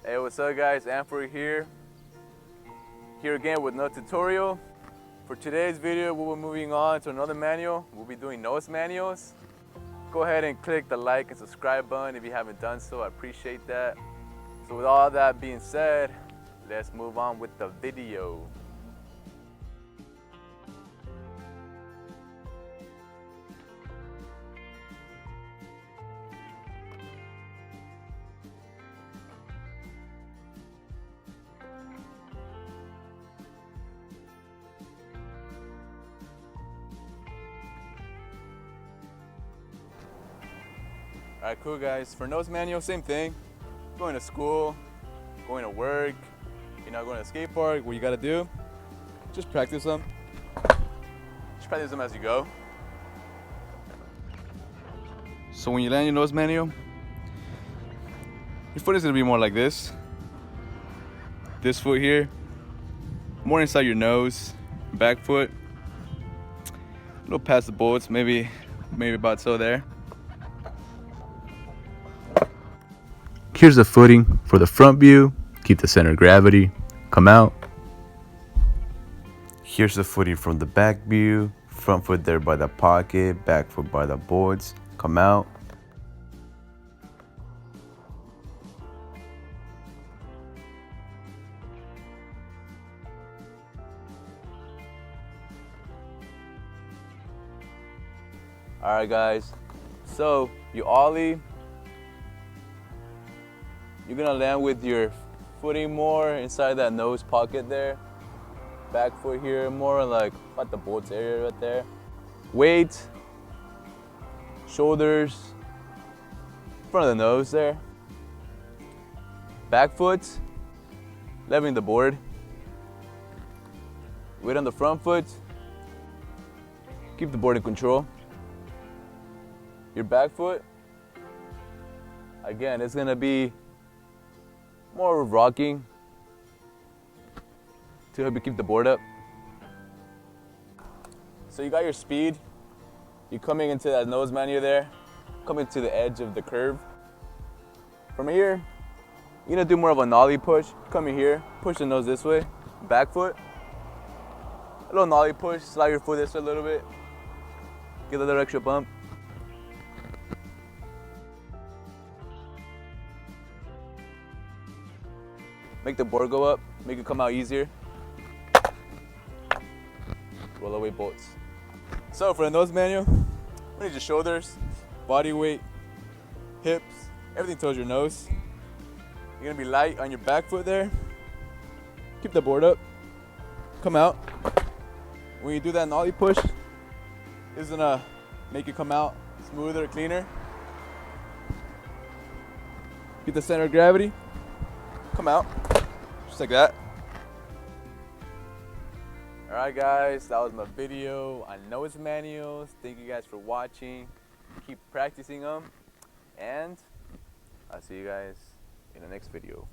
Hey, what's up guys? Amfer here again with another tutorial. For today's video, we'll be moving on to another manual. We'll be doing nose manuals. Go ahead and click the like and subscribe button if you haven't done so. I appreciate that. So with all that being said, let's move on with the video. Alright, cool guys. For nose manual, same thing. Going to school, going to work, going to a skate park, what you gotta do, just practice them. Just practice them as you go. So when you land your nose manual, your foot is gonna be more like this. This foot here, more inside your nose, back foot, a little past the bolts, maybe about so there. Here's the footing for the front view. Keep the center of gravity. Come out. Here's the footing from the back view. Front foot there by the pocket. Back foot by the boards. Come out. Alright guys, so you ollie. You're gonna land with your footing more inside that nose pocket there. Back foot here, more like about the bolts area right there. Weight, shoulders, front of the nose there. Back foot, leveling the board. Weight on the front foot. Keep the board in control. Your back foot, again, it's gonna be more rocking to help you keep the board up. So you got your speed. You're coming into that nose manual there, coming to the edge of the curve. From here, you're gonna do more of a nollie push. Come in here, push the nose this way, back foot. A little nollie push, slide your foot this way a little bit. Give a little extra bump. Make the board go up, make it come out easier. Roll away bolts. So for the nose manual, we need your shoulders, body weight, hips, everything towards your nose. You're gonna be light on your back foot there. Keep the board up, come out. When you do that nollie push, it's gonna make it come out smoother, cleaner. Keep the center of gravity, come out, just like that. Alright guys, that was my video on nose manuals. Thank you guys for watching. Keep practicing them, and I'll see you guys in the next video.